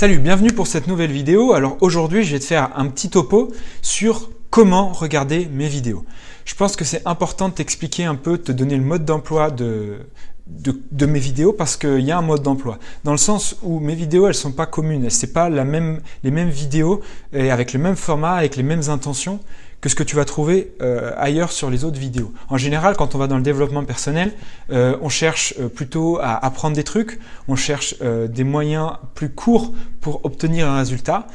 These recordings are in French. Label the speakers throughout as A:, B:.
A: Salut, bienvenue pour cette nouvelle vidéo. Alors aujourd'hui, je vais te faire un petit topo sur comment regarder mes vidéos. Je pense que c'est important de t'expliquer un peu, de te donner le mode d'emploi de mes vidéos parce qu'il y a un mode d'emploi. Dans le sens où mes vidéos, elles ne sont pas communes. Ce n'est pas les mêmes vidéos et avec le même format, avec les mêmes intentions que ce que tu vas trouver ailleurs sur les autres vidéos. En général, quand on va dans le développement personnel, on cherche plutôt à apprendre des trucs, on cherche des moyens plus courts pour obtenir un résultat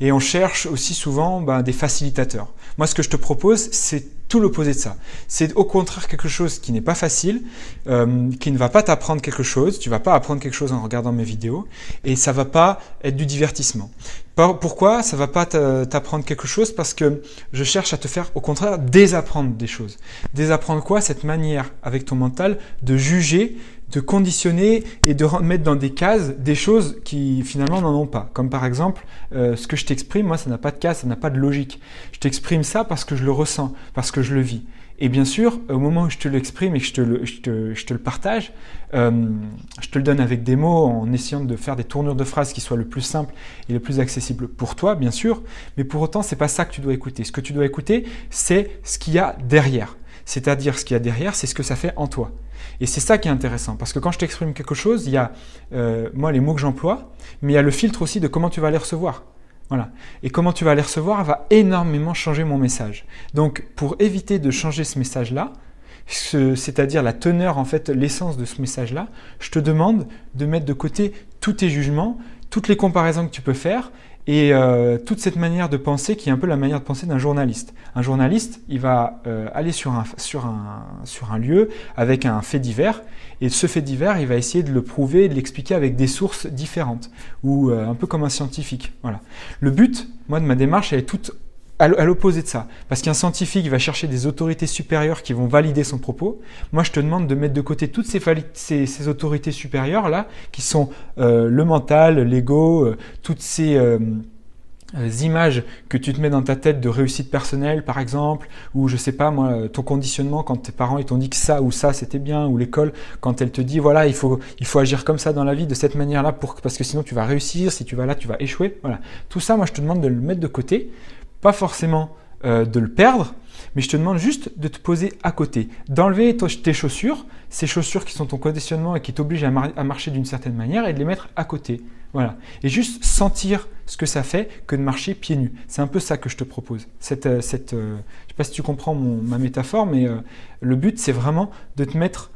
A: et on cherche aussi souvent des facilitateurs. Moi, ce que je te propose, c'est tout l'opposé de ça. C'est au contraire quelque chose qui n'est pas facile, qui ne va pas t'apprendre quelque chose, tu ne vas pas apprendre quelque chose en regardant mes vidéos et ça ne va pas être du divertissement. Pourquoi ça ne va pas t'apprendre quelque chose? Parce que je cherche à te faire au contraire désapprendre des choses. Désapprendre quoi? Cette manière avec ton mental de juger, de conditionner et de mettre dans des cases des choses qui finalement n'en ont pas. Comme par exemple, ce que je t'exprime, moi ça n'a pas de case, ça n'a pas de logique. Je t'exprime ça parce que je le ressens, parce que je le vis. Et bien sûr, au moment où je te l'exprime et que je te le partage, je te le donne avec des mots en essayant de faire des tournures de phrases qui soient le plus simples et le plus accessible pour toi, bien sûr. Mais pour autant, ce n'est pas ça que tu dois écouter. Ce que tu dois écouter, c'est ce qu'il y a derrière. C'est-à-dire, ce qu'il y a derrière, c'est ce que ça fait en toi. Et c'est ça qui est intéressant, parce que quand je t'exprime quelque chose, il y a moi les mots que j'emploie, mais il y a le filtre aussi de comment tu vas les recevoir. Voilà. Et comment tu vas les recevoir va énormément changer mon message. Donc, pour éviter de changer ce message-là, c'est-à-dire la teneur, en fait, l'essence de ce message-là, je te demande de mettre de côté tous tes jugements, toutes les comparaisons que tu peux faire, et toute cette manière de penser qui est un peu la manière de penser d'un journaliste. Un journaliste, il va aller sur un lieu avec un fait divers, et ce fait divers, il va essayer de le prouver, de l'expliquer avec des sources différentes, ou un peu comme un scientifique. Voilà. Le but, moi, de ma démarche, elle est toute à l'opposé de ça. Parce qu'un scientifique va chercher des autorités supérieures qui vont valider son propos. Moi, je te demande de mettre de côté toutes ces autorités supérieures-là, qui sont le mental, l'ego, toutes ces images que tu te mets dans ta tête de réussite personnelle, par exemple, ou je sais pas, moi, ton conditionnement quand tes parents ils t'ont dit que ça ou ça c'était bien, ou l'école quand elle te dit voilà, il faut agir comme ça dans la vie, de cette manière-là, parce que sinon tu vas réussir, si tu vas là, tu vas échouer. Voilà. Tout ça, moi, je te demande de le mettre de côté. Pas forcément de le perdre, mais je te demande juste de te poser à côté, d'enlever tes chaussures, ces chaussures qui sont ton conditionnement et qui t'obligent à marcher d'une certaine manière, et de les mettre à côté. Voilà. Et juste sentir ce que ça fait que de marcher pieds nus. C'est un peu ça que je te propose. Je ne sais pas si tu comprends ma métaphore, mais le but, c'est vraiment de te mettre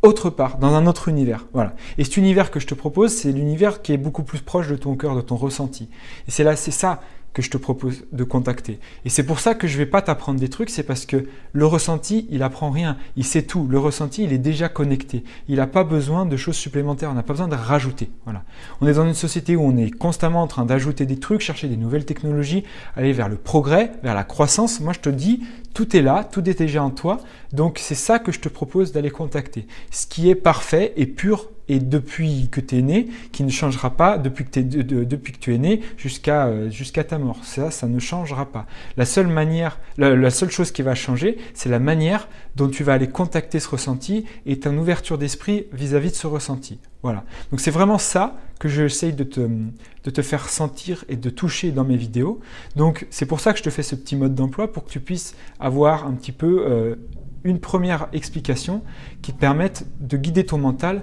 A: autre part, dans un autre univers. Voilà. Et cet univers que je te propose, c'est l'univers qui est beaucoup plus proche de ton cœur, de ton ressenti. Et c'est ça que je te propose de contacter. Et c'est pour ça que je ne vais pas t'apprendre des trucs, c'est parce que le ressenti, il apprend rien, il sait tout. Le ressenti, il est déjà connecté. Il n'a pas besoin de choses supplémentaires, on n'a pas besoin de rajouter. Voilà. On est dans une société où on est constamment en train d'ajouter des trucs, chercher des nouvelles technologies, aller vers le progrès, vers la croissance. Moi, je te dis, tout est là, tout est déjà en toi. Donc, c'est ça que je te propose d'aller contacter. Ce qui est parfait et pur, et depuis que tu es né, qui ne changera pas depuis que tu es né jusqu'à ta mort. Ça ne changera pas. La seule chose qui va changer, c'est la manière dont tu vas aller contacter ce ressenti et ton ouverture d'esprit vis-à-vis de ce ressenti. Voilà. Donc c'est vraiment ça que j'essaye de te faire sentir et de toucher dans mes vidéos. Donc c'est pour ça que je te fais ce petit mode d'emploi, pour que tu puisses avoir un petit peu une première explication qui te permette de guider ton mental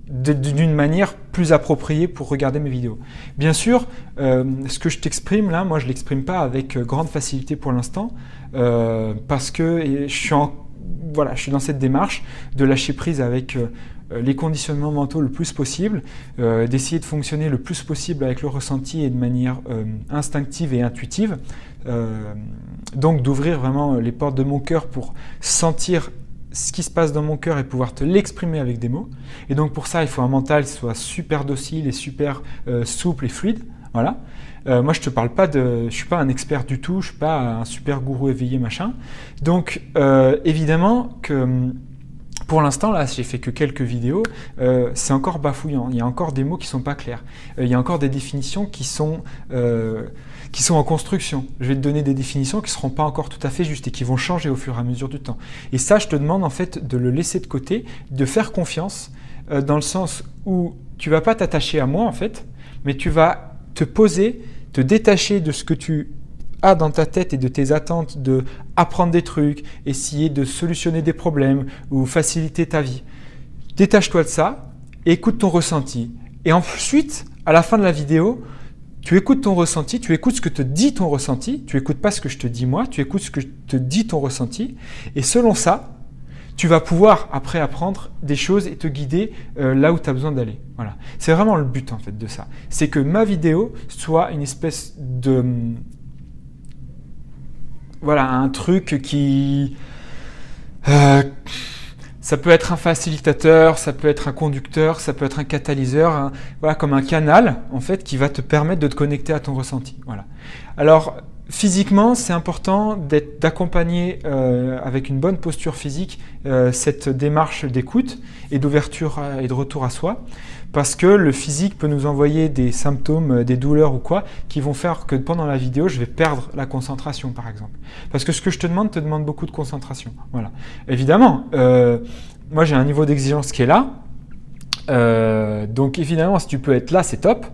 A: d'une manière plus appropriée pour regarder mes vidéos. Bien sûr, ce que je t'exprime là, moi je ne l'exprime pas avec grande facilité pour l'instant, parce que je suis dans cette démarche de lâcher prise avec les conditionnements mentaux le plus possible, d'essayer de fonctionner le plus possible avec le ressenti et de manière instinctive et intuitive. Donc d'ouvrir vraiment les portes de mon cœur pour sentir ce qui se passe dans mon cœur et pouvoir te l'exprimer avec des mots. Et donc pour ça, il faut un mental qui soit super docile et super souple et fluide. Voilà. Moi, je te parle pas je suis pas un expert du tout, je suis pas un super gourou éveillé machin. Donc évidemment que pour l'instant, là, j'ai fait que quelques vidéos, c'est encore bafouillant. Il y a encore des mots qui sont pas clairs. Il y a encore des définitions qui sont en construction. Je vais te donner des définitions qui ne seront pas encore tout à fait justes et qui vont changer au fur et à mesure du temps. Et ça, je te demande en fait de le laisser de côté, de faire confiance dans le sens où tu vas pas t'attacher à moi en fait, mais tu vas te poser, te détacher de ce que tu as dans ta tête et de tes attentes de apprendre des trucs, essayer de solutionner des problèmes ou faciliter ta vie. Détache-toi de ça et écoute ton ressenti. Et ensuite, à la fin de la vidéo, tu écoutes ton ressenti, tu écoutes ce que te dit ton ressenti, tu n'écoutes pas ce que je te dis moi, tu écoutes ce que te dit ton ressenti. Et selon ça, tu vas pouvoir après apprendre des choses et te guider là où tu as besoin d'aller. Voilà. C'est vraiment le but en fait de ça. C'est que ma vidéo soit une espèce de... Voilà, un truc qui... ça peut être un facilitateur, ça peut être un conducteur, ça peut être un catalyseur, voilà, comme un canal en fait qui va te permettre de te connecter à ton ressenti. Voilà. Alors physiquement, c'est important d'accompagner avec une bonne posture physique cette démarche d'écoute et d'ouverture et de retour à soi, parce que le physique peut nous envoyer des symptômes, des douleurs ou quoi, qui vont faire que pendant la vidéo, je vais perdre la concentration, par exemple. Parce que ce que je te demande beaucoup de concentration. Voilà. Évidemment, moi j'ai un niveau d'exigence qui est là, donc évidemment, si tu peux être là, c'est top.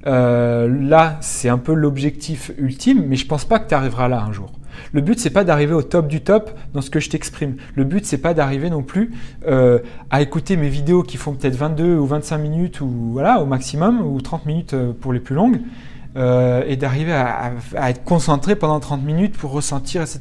A: Là, c'est un peu l'objectif ultime, mais je pense pas que tu arriveras là un jour. Le but, c'est pas d'arriver au top du top dans ce que je t'exprime. Le but, c'est pas d'arriver non plus à écouter mes vidéos qui font peut-être 22 ou 25 minutes ou voilà au maximum, ou 30 minutes pour les plus longues, et d'arriver à être concentré pendant 30 minutes pour ressentir, etc.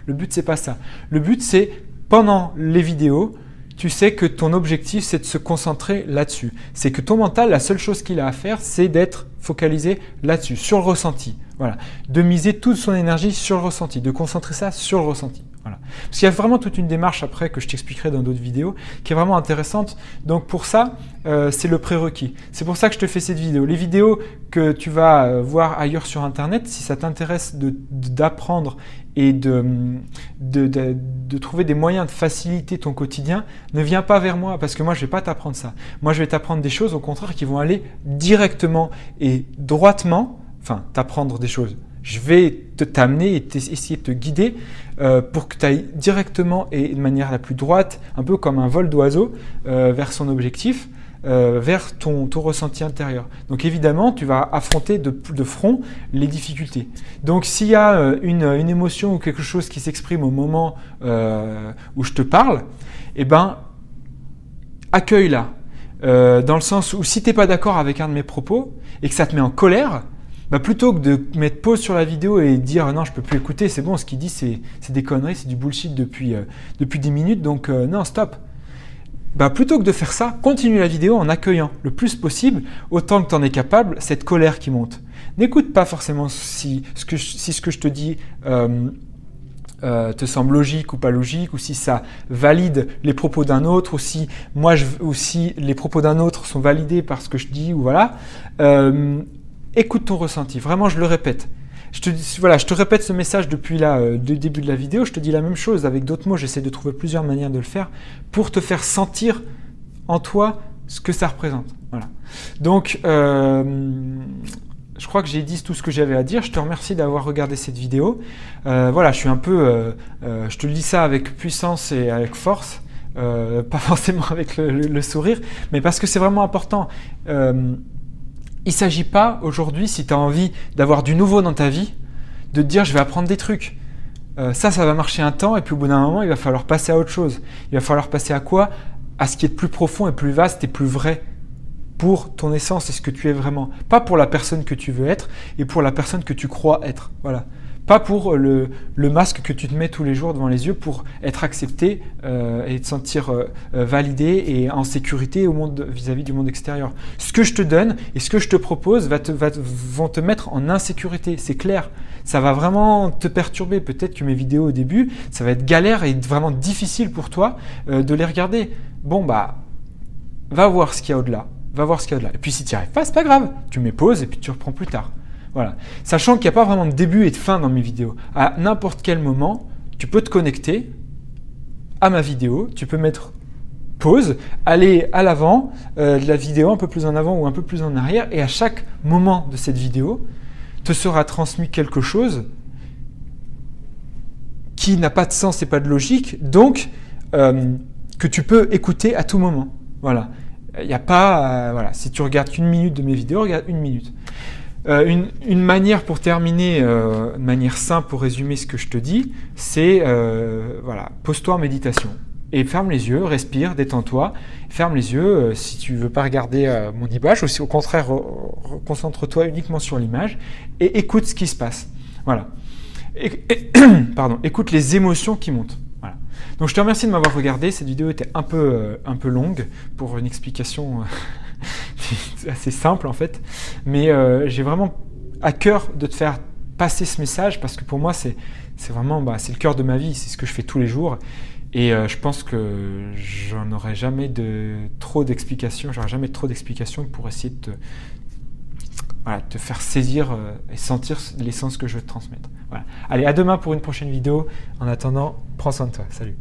A: Le but, c'est pas ça. Le but, c'est pendant les vidéos, tu sais que ton objectif, c'est de se concentrer là-dessus. C'est que ton mental, la seule chose qu'il a à faire, c'est d'être focalisé là-dessus, sur le ressenti. Voilà. De miser toute son énergie sur le ressenti, de concentrer ça sur le ressenti. Voilà. Parce qu'il y a vraiment toute une démarche après que je t'expliquerai dans d'autres vidéos qui est vraiment intéressante. Donc pour ça, c'est le prérequis. C'est pour ça que je te fais cette vidéo. Les vidéos que tu vas voir ailleurs sur Internet, si ça t'intéresse d'apprendre et de trouver des moyens de faciliter ton quotidien, ne viens pas vers moi parce que moi je ne vais pas t'apprendre ça. Moi je vais t'apprendre des choses au contraire qui vont aller directement et droitement, enfin t'apprendre des choses. Je vais t'amener et essayer de te guider pour que tu ailles directement et de manière la plus droite, un peu comme un vol d'oiseau, vers son objectif, vers ton ressenti intérieur. Donc évidemment, tu vas affronter de front les difficultés. Donc s'il y a une émotion ou quelque chose qui s'exprime au moment où je te parle, eh ben, accueille-la. Dans le sens où si tu n'es pas d'accord avec un de mes propos et que ça te met en colère, bah plutôt que de mettre pause sur la vidéo et dire non, je peux plus écouter, c'est bon, ce qu'il dit c'est des conneries, c'est du bullshit depuis 10 minutes, donc non, stop. Bah plutôt que de faire ça, continue la vidéo en accueillant le plus possible, autant que tu en es capable, cette colère qui monte. N'écoute pas forcément si ce que je te dis te semble logique ou pas logique, ou si ça valide les propos d'un autre, ou si les propos d'un autre sont validés par ce que je dis, ou voilà. Écoute ton ressenti, vraiment je le répète. Je te répète ce message depuis le début de la vidéo, je te dis la même chose avec d'autres mots, j'essaie de trouver plusieurs manières de le faire pour te faire sentir en toi ce que ça représente. Voilà. Donc, je crois que j'ai dit tout ce que j'avais à dire, je te remercie d'avoir regardé cette vidéo. Voilà, je suis un peu, je te le dis ça avec puissance et avec force, pas forcément avec le sourire, mais parce que c'est vraiment important. Il ne s'agit pas aujourd'hui, si tu as envie d'avoir du nouveau dans ta vie, de te dire je vais apprendre des trucs. Ça va marcher un temps et puis au bout d'un moment, il va falloir passer à autre chose. Il va falloir passer à quoi? À ce qui est de plus profond et plus vaste et plus vrai pour ton essence et ce que tu es vraiment. Pas pour la personne que tu veux être et pour la personne que tu crois être. Voilà. Pas pour le masque que tu te mets tous les jours devant les yeux pour être accepté et te sentir validé et en sécurité vis-à-vis du monde extérieur. Ce que je te donne et ce que je te propose vont te mettre en insécurité, c'est clair. Ça va vraiment te perturber. Peut-être que mes vidéos au début, ça va être galère et vraiment difficile pour toi de les regarder. Bon, bah, va voir ce qu'il y a au-delà. Va voir ce qu'il y a au-delà. Et puis si tu n'y arrives pas, c'est pas grave. Tu mets pause et puis tu reprends plus tard. Voilà. Sachant qu'il n'y a pas vraiment de début et de fin dans mes vidéos. À n'importe quel moment, tu peux te connecter à ma vidéo, tu peux mettre pause, aller à l'avant de la vidéo, un peu plus en avant ou un peu plus en arrière, et à chaque moment de cette vidéo, te sera transmis quelque chose qui n'a pas de sens et pas de logique, donc que tu peux écouter à tout moment. Voilà. Il n'y a pas, voilà, si tu regardes qu'une minute de mes vidéos, regarde une minute. Une manière pour terminer, une manière simple pour résumer ce que je te dis, c'est voilà, pose-toi en méditation et ferme les yeux, respire, détends-toi, ferme les yeux si tu veux pas regarder mon image, ou si au contraire concentre-toi uniquement sur l'image et écoute ce qui se passe. Voilà. Pardon, écoute les émotions qui montent. Voilà. Donc je te remercie de m'avoir regardé. Cette vidéo était un peu longue pour une explication assez simple en fait, mais j'ai vraiment à cœur de te faire passer ce message parce que pour moi c'est vraiment c'est le cœur de ma vie, c'est ce que je fais tous les jours et je pense que j'en aurai jamais trop d'explications pour essayer de te faire saisir et sentir l'essence que je veux te transmettre. Voilà. Allez, à demain pour une prochaine vidéo. En attendant, prends soin de toi. Salut.